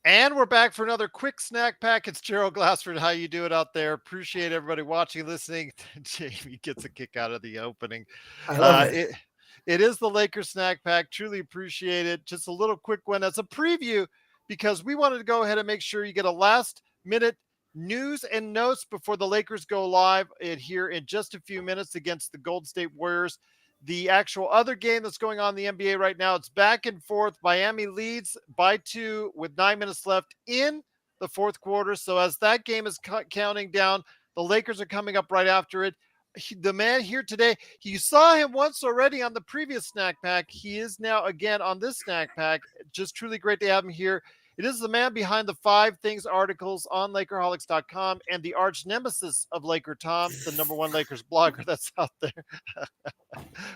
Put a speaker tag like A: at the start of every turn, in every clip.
A: And we're back for another quick snack pack. It's Gerald Glassford. How you doing out there? Appreciate everybody watching, listening. Jamie gets a kick out of the opening.
B: I love
A: Uh,
B: it.
A: it it is the Lakers snack pack. Truly appreciate it. Just a little quick one as a preview because we wanted to go ahead and make sure you get a last minute news and notes before the Lakers go live here in just a few minutes against the Golden State Warriors. The actual other game that's going on in the NBA right now, it's back and forth. Miami leads by 2 with 9 minutes left in the fourth quarter. So as that game is counting down, the Lakers are coming up right after it. The man here today, you saw him once already on the previous snack pack. He is now again on this snack pack. Just truly great to have him here. It is the man behind the 5 Things articles on Lakerholics.com and the arch nemesis of Laker Tom, the number one Lakers blogger that's out there.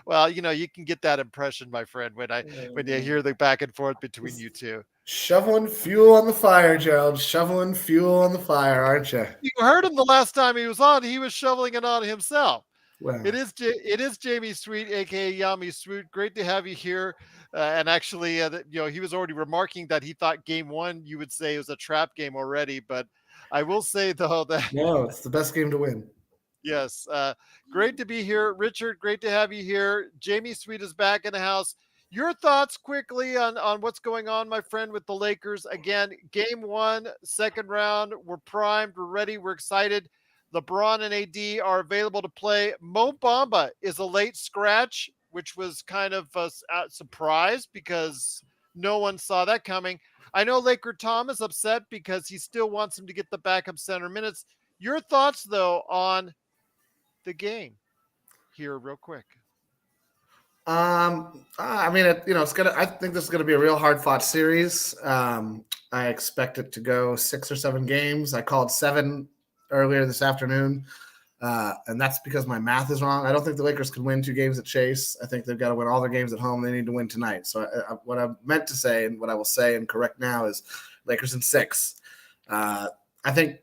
A: Well, you can get that impression, my friend, when you hear the back and forth between you two.
B: Shoveling fuel on the fire, Gerald. Shoveling fuel on the fire, aren't you?
A: You heard him the last time he was on. He was shoveling it on himself.
B: Well,
A: It is Jamie Sweet, aka Yami Sweet. Great to have you here. And actually, he was already remarking that he thought Game 1 you would say was a trap game already. But I will say though that
B: no, it's the best game to win.
A: yes, great to be here, Richard. Great to have you here. Jamie Sweet is back in the house. Your thoughts quickly on what's going on, my friend, with the Lakers. Again, game 1, second round. We're primed. We're ready. We're excited. LeBron and AD are available to play. Mo Bamba is a late scratch, which was kind of a surprise because no one saw that coming. I know Laker Tom is upset because he still wants him to get the backup center minutes. Your thoughts, though, on the game here, real quick.
B: I mean, it's gonna. I think this is gonna be a real hard fought series. I expect it to go 6 or 7 games. I called 7 earlier this afternoon, and that's because my math is wrong. I don't think the Lakers can win 2 games at Chase. I think they've got to win all their games at home. They need to win tonight. So what I meant to say and what I will say and correct now is Lakers in 6. I think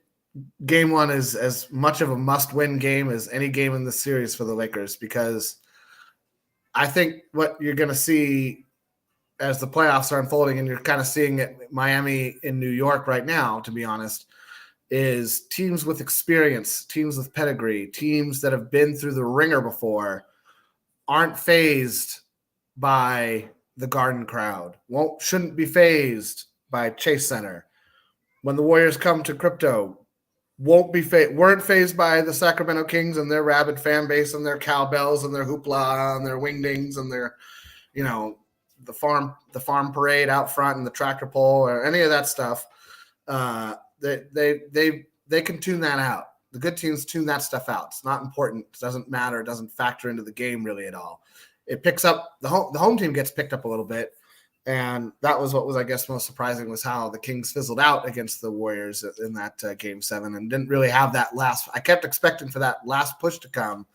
B: game 1 is as much of a must-win game as any game in the series for the Lakers because I think what you're going to see as the playoffs are unfolding, and you're kind of seeing it Miami in New York right now, to be honest, is teams with experience, teams with pedigree, teams that have been through the ringer before aren't fazed by the Garden crowd, shouldn't be fazed by Chase Center. When the Warriors come to crypto, weren't fazed by the Sacramento Kings and their rabid fan base and their cowbells and their hoopla and their wingdings and their, the farm parade out front and the tractor pull or any of that stuff. They can tune that out. The good teams tune that stuff out. It's not important. It doesn't matter. It doesn't factor into the game really at all. It picks up the home team gets picked up a little bit. And that was what was, I guess, most surprising was how the Kings fizzled out against the Warriors in that game 7 and didn't really have that last. I kept expecting for that last push to come.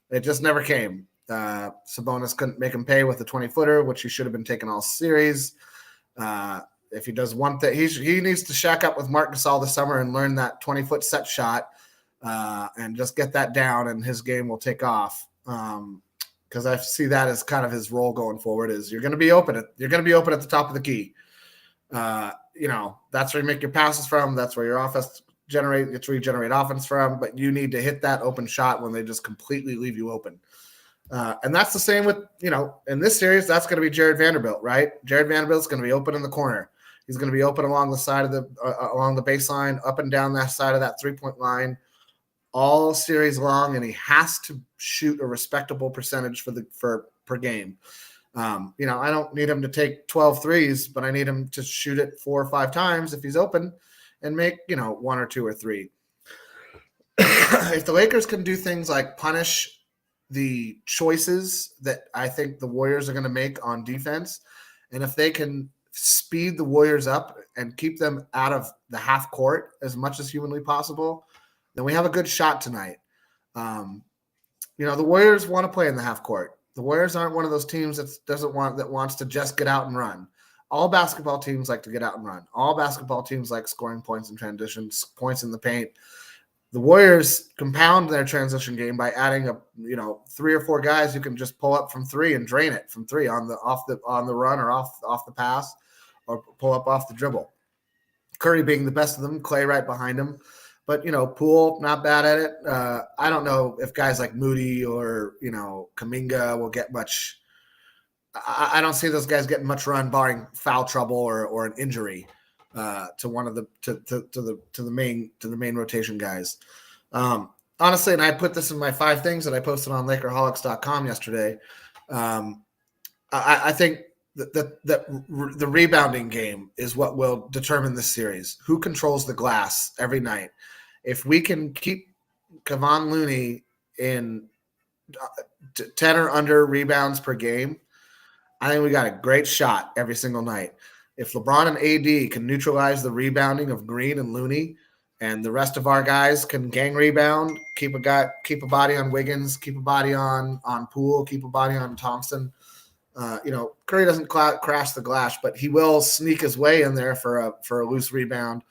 B: It just never came. Sabonis couldn't make him pay with the 20-footer, which he should have been taking all series. If he does one thing, he needs to shack up with Marc Gasol this summer and learn that 20-foot set shot and just get that down, and his game will take off. Because I see that as kind of his role going forward is you're going to be open at the top of the key. That's where you make your passes from. That's where your offense it's where you generate offense from. But you need to hit that open shot when they just completely leave you open. And that's the same with, in this series, that's going to be Jared Vanderbilt, right? Jared Vanderbilt's going to be open in the corner. He's going to be open along the side of along the baseline, up and down that side of that 3-point line, all series long, and he has to shoot a respectable percentage per game. I don't need him to take 12 threes, but I need him to shoot it 4 or 5 times if he's open and make, 1 or 2 or 3. If the Lakers can do things like punish the choices that I think the Warriors are going to make on defense, and if they can speed the Warriors up and keep them out of the half court as much as humanly possible, then we have a good shot tonight. The Warriors want to play in the half court. The Warriors aren't one of those teams that wants to just get out and run. All basketball teams like to get out and run. All basketball teams like scoring points in transitions, points in the paint. The Warriors compound their transition game by adding 3 or 4 guys who can just pull up from 3 and drain it from 3 on the run or off the pass or pull up off the dribble. Curry being the best of them, Clay right behind him. But, Poole, not bad at it. I don't know if guys like Moody or, Kuminga will get much. I don't see those guys getting much run, barring foul trouble or an injury to one of the to the main rotation guys. Honestly, and I put this in my 5 things that I posted on Lakerholics.com yesterday. I think that the rebounding game is what will determine this series. Who controls the glass every night? If we can keep Kevon Looney in 10 or under rebounds per game, I think we got a great shot every single night. If LeBron and AD can neutralize the rebounding of Green and Looney, and the rest of our guys can gang rebound, keep a body on Wiggins, keep a body on Poole, keep a body on Thompson. Curry doesn't crash the glass, but he will sneak his way in there for a loose rebound.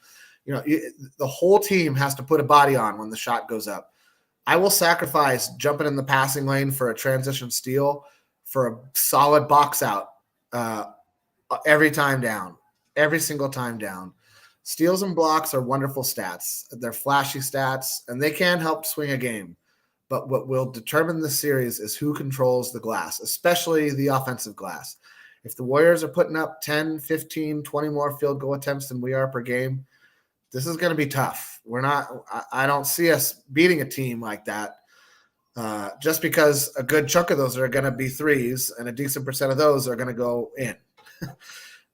B: The whole team has to put a body on when the shot goes up. I will sacrifice jumping in the passing lane for a transition steal for a solid box out every time down, every single time down. Steals and blocks are wonderful stats. They're flashy stats, and they can help swing a game. But what will determine the series is who controls the glass, especially the offensive glass. If the Warriors are putting up 10, 15, 20 more field goal attempts than we are per game, this is going to be tough. I don't see us beating a team like that just because a good chunk of those are going to be threes and a decent percent of those are going to go in.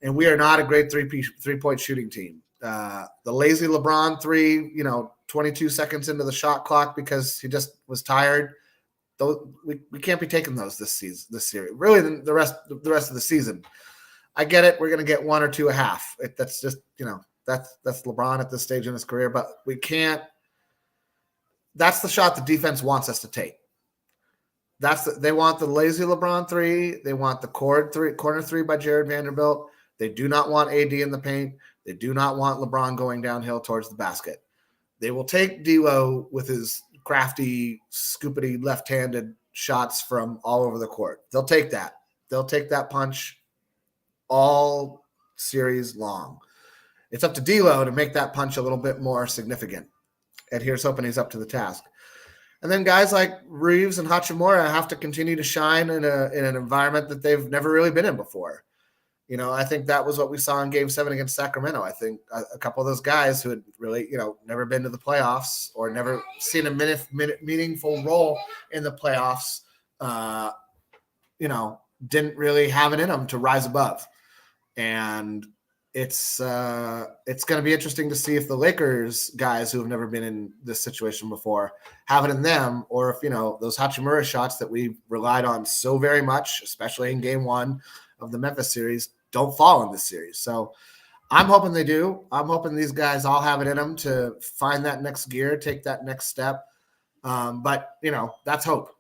B: And we are not a great three-point shooting team. The lazy LeBron 3, 22 seconds into the shot clock because he just was tired. We can't be taking those this series. Really, the rest of the season. I get it. We're going to get 1 or 2 a half. That's just that's LeBron at this stage in his career. But we can't. That's the shot the defense wants us to take. They want the lazy LeBron 3. They want the corner 3 by Jared Vanderbilt. They do not want AD in the paint. They do not want LeBron going downhill towards the basket. They will take D'Lo with his crafty, scoopity left-handed shots from all over the court. They'll take that. They'll take that punch all series long. It's up to D'Lo to make that punch a little bit more significant. And here's hoping he's up to the task. And then guys like Reeves and Hachimura have to continue to shine in an environment that they've never really been in before. I think that was what we saw in Game 7 against Sacramento. I think a couple of those guys who had really, never been to the playoffs or never seen a meaningful role in the playoffs, didn't really have it in them to rise above. And it's going to be interesting to see if the Lakers guys who have never been in this situation before have it in them, or if, those Hachimura shots that we relied on so very much, especially in Game 1 of the Memphis series, don't fall in this series. So I'm hoping they do. I'm hoping these guys all have it in them to find that next gear, take that next step. But that's hope.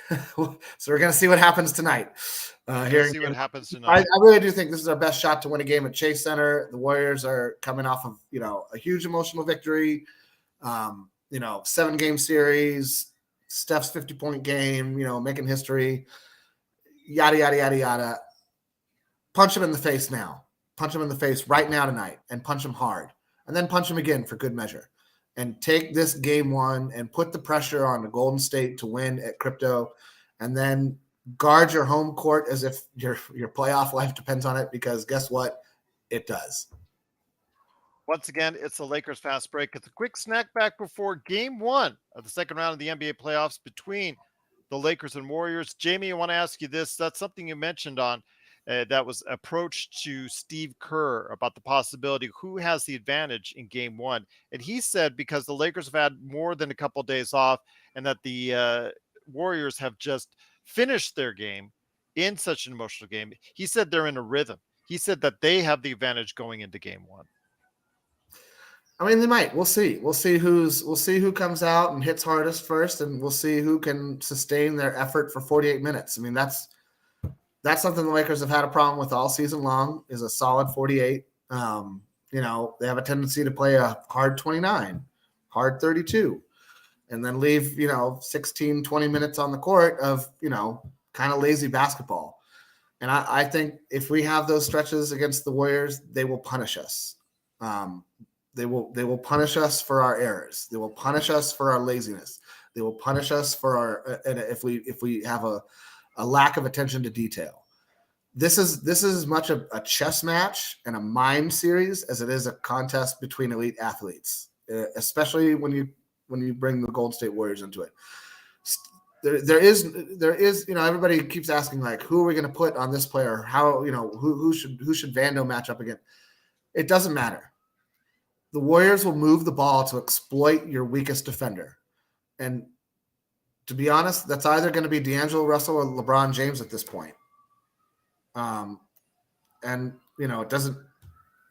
B: So we're going to see what happens tonight.
A: What happens tonight.
B: I really do think this is our best shot to win a game at Chase Center. The Warriors are coming off of, a huge emotional victory, 7-game series, Steph's 50-point game, making history, yada, yada, yada, yada. Punch him in the face now. Punch him in the face right now tonight and punch him hard. And then punch him again for good measure. And take this Game 1 and put the pressure on the Golden State to win at Crypto, and then guard your home court as if your playoff life depends on it, because guess what? It does.
A: Once again, it's the Lakers Fast Break. It's a quick snack back before Game 1 of the second round of the NBA playoffs between the Lakers and Warriors. Jamie, I want to ask you this. That's something you mentioned on that was approached to Steve Kerr about the possibility who has the advantage in Game 1. And he said because the Lakers have had more than a couple of days off and that the Warriors have just finished their game in such an emotional game, he said they're in a rhythm. He said that they have the advantage going into Game 1.
B: I mean, they might. We'll see. We'll see who comes out and hits hardest first, and we'll see who can sustain their effort for 48 minutes. I mean, that's something the Lakers have had a problem with all season long, is a solid 48. They have a tendency to play a hard 29, hard 32, and then leave, 16, 20 minutes on the court of, kind of lazy basketball. And I think if we have those stretches against the Warriors, they will punish us. They will punish us for our errors. They will punish us for our laziness. They will punish us for our and if we have a lack of attention to detail. This is as much a chess match and a mind series as it is a contest between elite athletes, especially when you bring the Golden State Warriors into it. There is everybody keeps asking like, who are we going to put on this player? How who should Vando match up against? It doesn't matter. The Warriors will move the ball to exploit your weakest defender, and to be honest, that's either going to be D'Angelo Russell or LeBron James at this point. And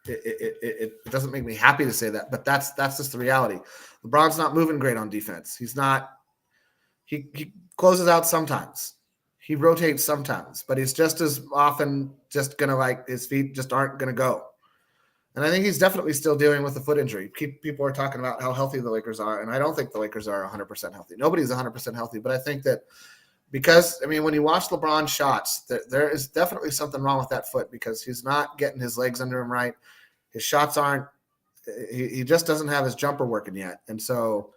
B: it doesn't make me happy to say that, but that's just the reality. LeBron's not moving great on defense. He's not. He closes out sometimes. He rotates sometimes, but he's just as often just gonna his feet just aren't gonna go. And I think he's definitely still dealing with a foot injury. People are talking about how healthy the Lakers are, and I don't think the Lakers are 100% healthy. Nobody's 100% healthy, but I think that because, when you watch LeBron's shots, there is definitely something wrong with that foot because he's not getting his legs under him right. His shots aren't – he just doesn't have his jumper working yet. And so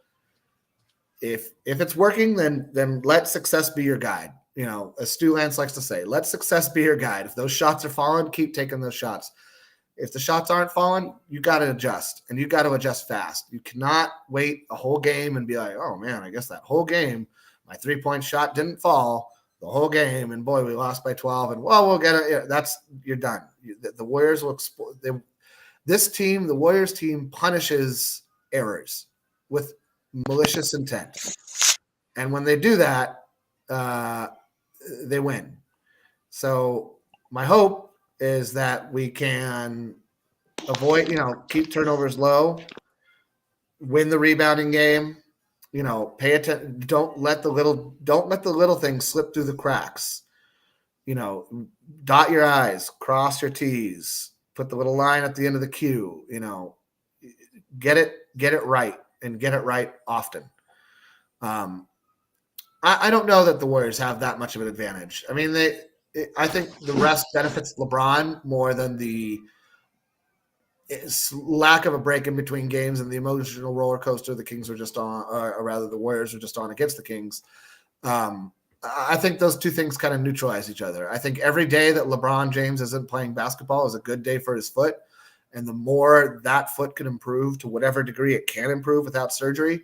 B: if it's working, then let success be your guide. As Stu Lance likes to say, let success be your guide. If those shots are falling, keep taking those shots. If the shots aren't falling, you got to adjust, and you got to adjust fast. You cannot wait a whole game and be like, oh, man, I guess that whole game – my 3-point shot didn't fall the whole game, and boy, we lost by 12. And we'll get it. You're done. The Warriors will exploit. The Warriors team punishes errors with malicious intent, and when they do that, they win. So my hope is that we can avoid, keep turnovers low, win the rebounding game. Pay attention. Don't let the little things slip through the cracks. Dot your I's, cross your T's, put the little line at the end of the Q. Get it right, and get it right often. I don't know that the Warriors have that much of an advantage. I think the rest benefits LeBron more than the lack of a break in between games and the emotional roller coaster the Kings were just on, or rather the Warriors were just on against the Kings. I think those two things kind of neutralize each other. I think every day that LeBron James isn't playing basketball is a good day for his foot. And the more that foot can improve to whatever degree it can improve without surgery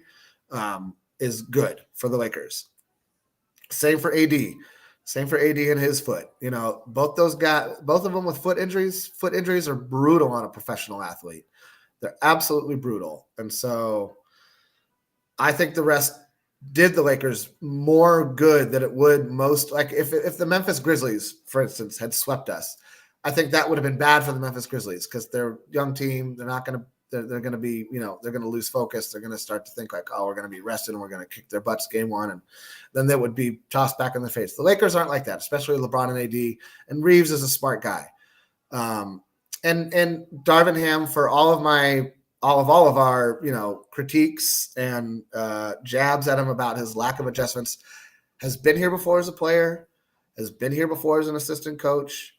B: is good for the Lakers. Same for AD. Same for AD and his foot. Both of them with foot injuries. Foot injuries are brutal on a professional athlete. They're absolutely brutal. And so I think the rest did the Lakers more good than it would most. Like if the Memphis Grizzlies, for instance, had swept us, I think that would have been bad for the Memphis Grizzlies because they're a young team. They're not going to. They're going to be, they're going to lose focus. They're going to start to think like, oh, we're going to be rested and we're going to kick their butts game one. And then they would be tossed back in the face. The Lakers aren't like that, especially LeBron and AD. And Reeves is a smart guy. And Darvin Ham, for all of our, critiques and jabs at him about his lack of adjustments, has been here before as a player, has been here before as an assistant coach,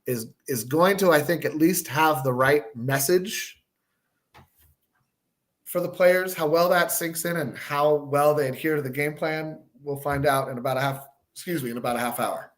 B: is going to, I think, at least have the right message for the players. How well that sinks in and how well they adhere to the game plan, we'll find out in about a half hour.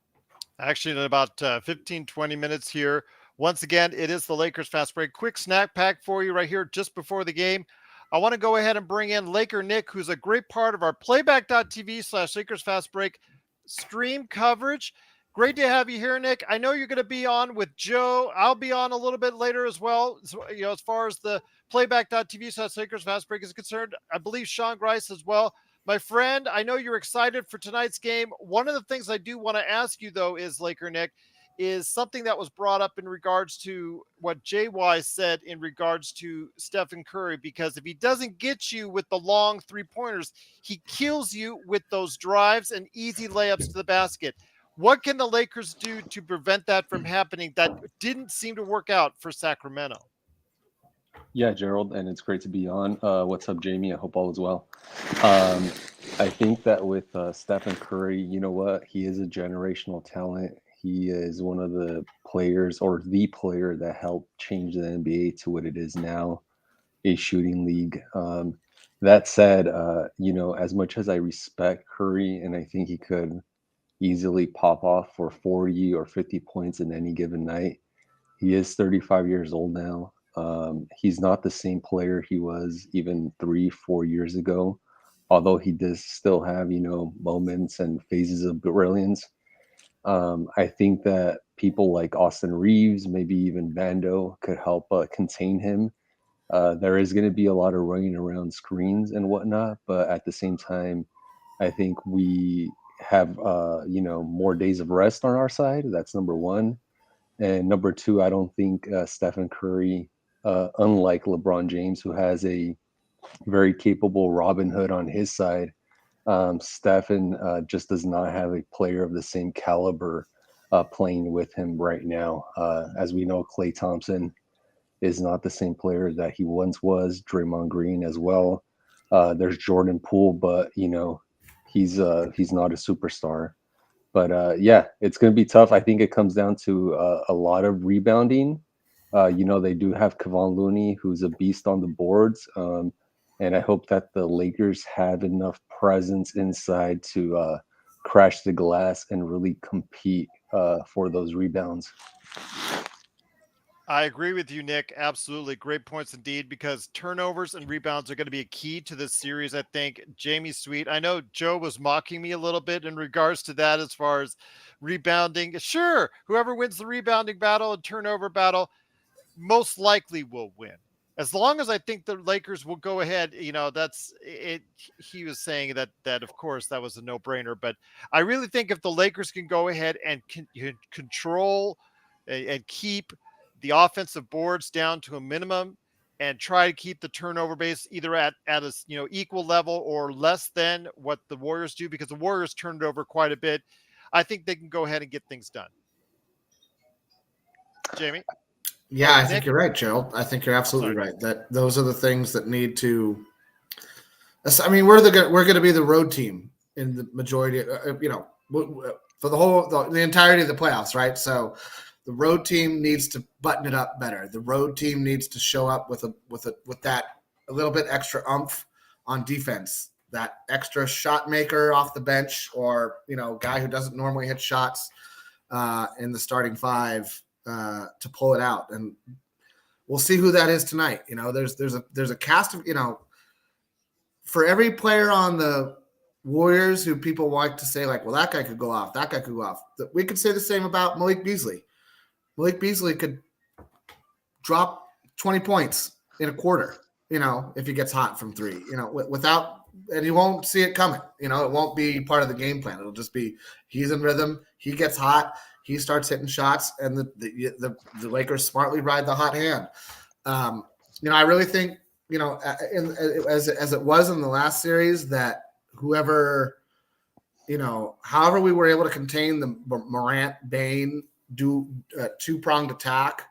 A: Actually, in about 15, 20 minutes here. Once again, it is the Lakers Fast Break. Quick snack pack for you right here just before the game. I want to go ahead and bring in Laker Nick, who's a great part of our Playback.tv/Lakers Fast Break stream coverage. Great to have you here, Nick. I know you're going to be on with Joe. I'll be on a little bit later as well. So, as far as the Playback.tv/Lakers Fast Break is concerned, I believe Sean Grice as well. My friend, I know you're excited for tonight's game. One of the things I do want to ask you, though, is Laker Nick, is something that was brought up in regards to what JY said in regards to Stephen Curry, because if he doesn't get you with the long three-pointers, he kills you with those drives and easy layups to the basket. What can the Lakers do to prevent that from happening? That didn't seem to work out for Sacramento.
C: Yeah, Gerald, and it's great to be on. What's up, Jamie? I hope all is well. I think that with Stephen Curry, you know what? He is a generational talent. He is one of the players, or the player that helped change the NBA to what it is now, a shooting league. That said, as much as I respect Curry and I think he could easily pop off for 40 or 50 points in any given night, he is 35 years old now. He's not the same player he was even 3, 4 years ago, although he does still have, moments and phases of brilliance. I think that people like Austin Reeves, maybe even Vando, could help contain him. There is going to be a lot of running around screens and whatnot, but at the same time, I think we have, more days of rest on our side. That's number one. And number two, I don't think Stephen Curry, unlike LeBron James, who has a very capable Robin Hood on his side, Stephen just does not have a player of the same caliber playing with him right now. As we know, Klay Thompson is not the same player that he once was. Draymond Green as well. There's Jordan Poole, but he's not a superstar. But yeah, it's going to be tough. I think it comes down to a lot of rebounding. They do have Kevon Looney, who's a beast on the boards. And I hope that the Lakers have enough presence inside to crash the glass and really compete for those rebounds.
A: I agree with you, Nick. Absolutely. Great points indeed, because turnovers and rebounds are going to be a key to this series, I think. Jamie Sweet, I know Joe was mocking me a little bit in regards to that as far as rebounding. Sure, whoever wins the rebounding battle and turnover battle most likely will win. As long as I think the Lakers will go ahead, that's it. He was saying that of course that was a no-brainer, but I really think if the Lakers can go ahead and control and keep the offensive boards down to a minimum and try to keep the turnover base either at a equal level or less than what the Warriors do, because the Warriors turned it over quite a bit, I think they can go ahead and get things done. Jamie?
B: Yeah, I
A: Nick?
B: think you're right, Gerald. I think you're absolutely right. That those are the things that need to. I mean, we're going to be the road team in the majority, for the entirety of the playoffs, right? So the road team needs to button it up better. The road team needs to show up with that a little bit extra oomph on defense, that extra shot maker off the bench, or guy who doesn't normally hit shots in the starting five to pull it out. And we'll see who that is tonight. There's a cast of for every player on the Warriors who people like to say, like, well, that guy could go off, that guy could go off. We could say the same about Malik Beasley. Malik Beasley could drop 20 points in a quarter, if he gets hot from three, and you won't see it coming. It won't be part of the game plan. It'll just be he's in rhythm, he gets hot, he starts hitting shots, and the Lakers smartly ride the hot hand. I really think, as it was in the last series, that whoever, however we were able to contain the Morant, Bane, two-pronged attack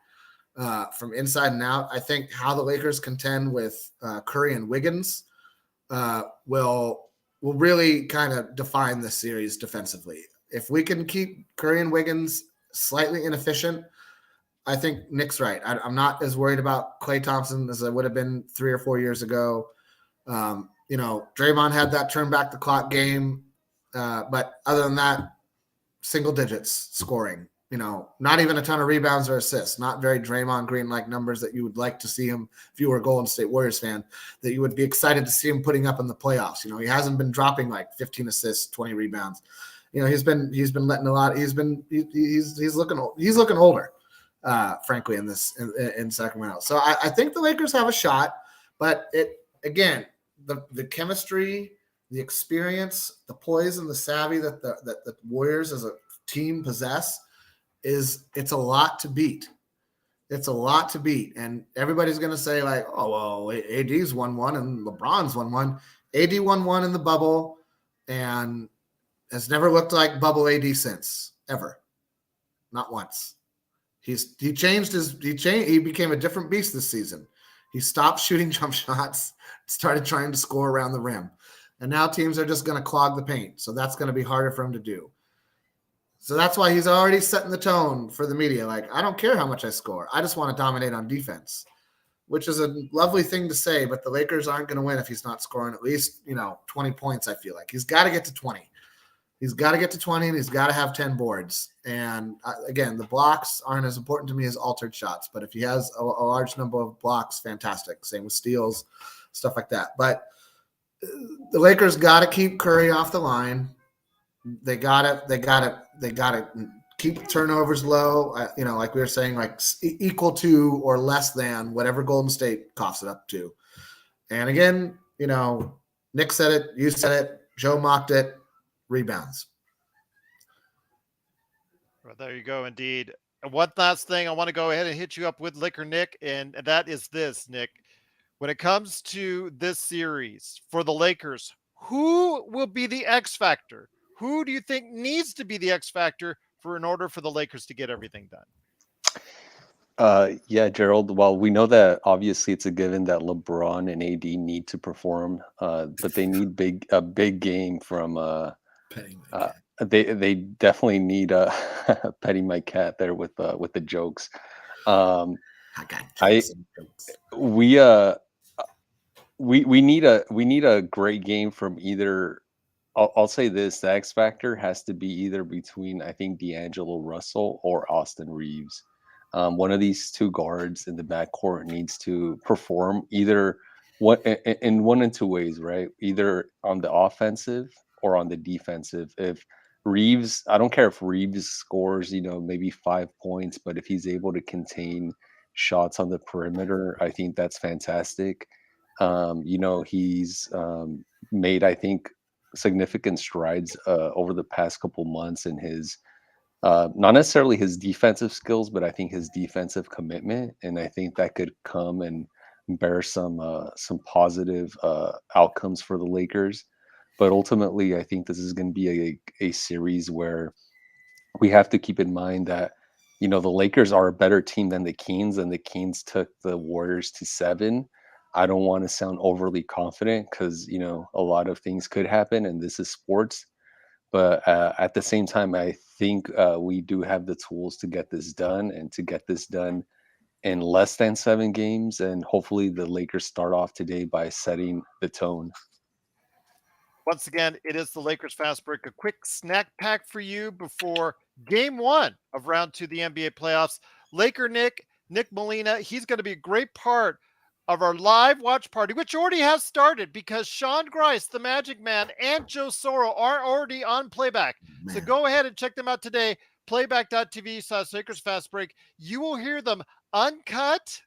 B: from inside and out, I think how the Lakers contend with Curry and Wiggins will really kind of define the series defensively. If we can keep Curry and Wiggins slightly inefficient, I think Nick's right. I'm not as worried about Klay Thompson as I would have been 3 or 4 years ago. Draymond had that turn back the clock game, but other than that, single digits scoring. Not even a ton of rebounds or assists. Not very Draymond Green-like numbers that you would like to see him if you were a Golden State Warriors fan, that you would be excited to see him putting up in the playoffs. He hasn't been dropping like 15 assists, 20 rebounds. He's been letting a lot. He's looking older, frankly, in Sacramento. So I think the Lakers have a shot, but the chemistry, the experience, the poise, and the savvy that the Warriors as a team possess it's a lot to beat. It's a lot to beat, and everybody's going to say like, oh well, AD's won one and LeBron's won one. AD won one in the bubble, and has never looked like bubble AD since, ever, not once. He became a different beast this season. He stopped shooting jump shots, started trying to score around the rim, and now teams are just going to clog the paint. So that's going to be harder for him to do. So that's why he's already setting the tone for the media. Like, I don't care how much I score. I just want to dominate on defense, which is a lovely thing to say, but the Lakers aren't going to win if he's not scoring at least, 20 points, I feel like. He's got to get to 20. He's got to get to 20, and he's got to have 10 boards. And again, the blocks aren't as important to me as altered shots, but if he has a large number of blocks, fantastic. Same with steals, stuff like that. But the Lakers got to keep Curry off the line. They got to keep turnovers low. Like we were saying, like equal to or less than whatever Golden State coughs it up to. And again, Nick said it, you said it, Joe mocked it. Rebounds.
A: Well, there you go. Indeed. And one last thing, I want to go ahead and hit you up with Liquor Nick, and that is this, Nick. When it comes to this series for the Lakers, who will be the X factor? Who do you think needs to be the X factor in order for the Lakers to get everything done?
C: Yeah, Gerald. Well, we know that obviously it's a given that LeBron and AD need to perform, but they need a big game from. They definitely need petting my cat there with the jokes.
B: I got jokes.
C: We need a great game from either. I'll say this: the X factor has to be either between, I think, D'Angelo Russell or Austin Reeves. One of these two guards in the backcourt needs to perform either in one and two ways, right? Either on the offensive or on the defensive. If Reeves, I don't care if Reeves scores, maybe 5 points, but if he's able to contain shots on the perimeter, I think that's fantastic. He's made, I think, significant strides over the past couple months in his not necessarily his defensive skills, but I think his defensive commitment, and I think that could come and bear some positive outcomes for the Lakers. But ultimately, I think this is going to be a series where we have to keep in mind that the Lakers are a better team than the Kings, and the Kings took the Warriors to 7. I don't want to sound overly confident because a lot of things could happen, and this is sports. But at the same time, I think we do have the tools to get this done, and to get this done in less than 7 games. And hopefully the Lakers start off today by setting the tone.
A: Once again, it is the Lakers Fast Break, a quick snack pack for you before game 1 of round 2 of the NBA playoffs. Laker Nick Molina, he's going to be a great part of our live watch party, which already has started because Sean Grice, the Magic Man, and Joe Soro are already on Playback. Man. So go ahead and check them out today. Playback.tv/Lakers Fast Break. You will hear them uncut.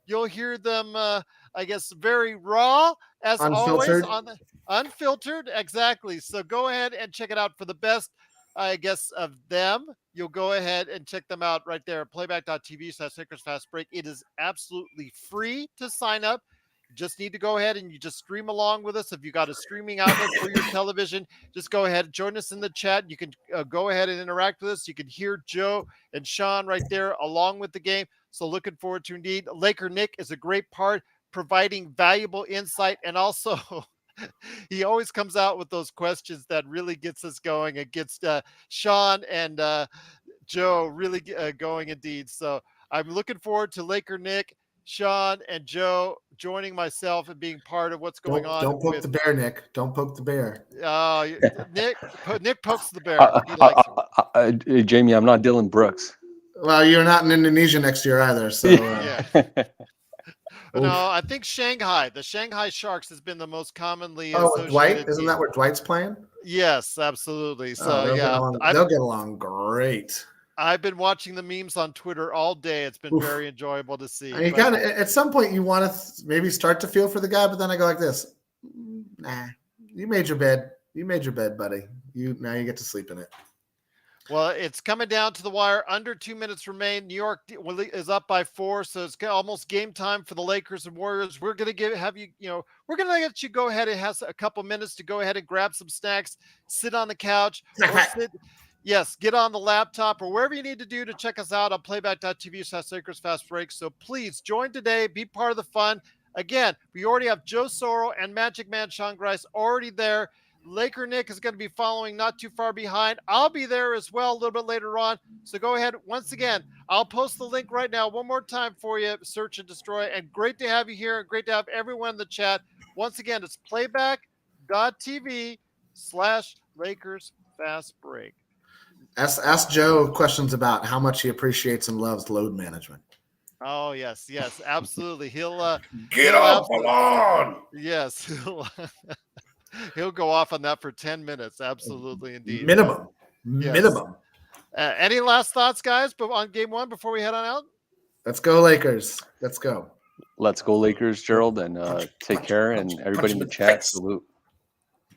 A: You'll hear them, very raw as
B: unfiltered.
A: always. Unfiltered, exactly. So go ahead and check it out for the best, of them. You'll go ahead and check them out right there at playback.tv/Lakers Fast Break. It is absolutely free to sign up. You just need to go ahead and you just stream along with us. If you got a streaming outlet for your television, just go ahead and join us in the chat. You can go ahead and interact with us. You can hear Joe and Sean right there along with the game. So looking forward to indeed. Laker Nick is a great part, providing valuable insight, and also he always comes out with those questions that really gets us going. It gets Sean and Joe really going indeed. So I'm looking forward to Laker Nick, Sean, and Joe joining myself and being part of what's going on.
B: Don't poke the bear, Nick. Don't poke the bear.
A: Nick pokes the bear. He likes
C: it. Jamie, I'm not Dylan Brooks.
B: Well, you're not in Indonesia next year either. So
A: yeah. No, I think Shanghai. The Shanghai Sharks has been the most commonly associated.
B: Dwight? Isn't that where Dwight's playing?
A: Yes, absolutely. So
B: they'll get along great.
A: I've been watching the memes on Twitter all day. It's been very enjoyable to see.
B: You kind of at some point you want to maybe start to feel for the guy, but then I go like this: Nah, you made your bed. You made your bed, buddy. Now you get to sleep in it.
A: Well, it's coming down to the wire. Under 2 minutes remain. New York is up by 4, so it's almost game time for the Lakers and Warriors. We're going to we're going to let you go ahead and have a couple minutes to go ahead and grab some snacks, sit on the couch, get on the laptop or wherever you need to do to check us out on playback.tv/Lakers Fast Break. So please join today. Be part of the fun. Again, we already have Joe Soro and Magic Man Sean Grice already there. Laker Nick is going to be following not too far behind. I'll be there as well a little bit later on. So go ahead. Once again, I'll post the link right now one more time for you. Search and destroy. And great to have you here. Great to have everyone in the chat. Once again, it's playback.tv/Lakers Fast Break.
B: Ask Joe questions about how much he appreciates and loves load management.
A: Oh, yes, absolutely. He'll
B: Get off the lawn.
A: Yes, he'll go off on that for 10 minutes. Absolutely, indeed.
B: Minimum.
A: Yes.
B: Minimum.
A: Any last thoughts, guys, on game one before we head on out?
B: Let's go, Lakers. Let's go.
C: Let's go, Lakers, Gerald, and take care. And everybody in the chat, salute.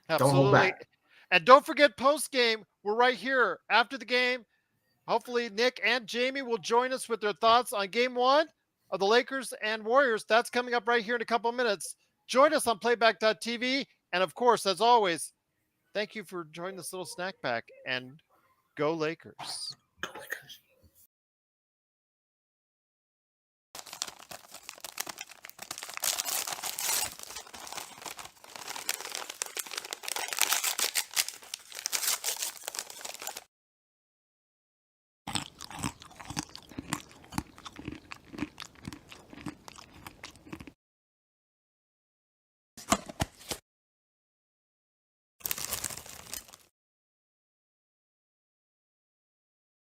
A: Absolutely.
B: Don't hold back.
A: And don't forget post game. We're right here after the game. Hopefully, Nick and Jamie will join us with their thoughts on game one of the Lakers and Warriors. That's coming up right here in a couple of minutes. Join us on playback.tv. And of course, as always, thank you for joining this little snack pack, and go Lakers.
B: Go Lakers.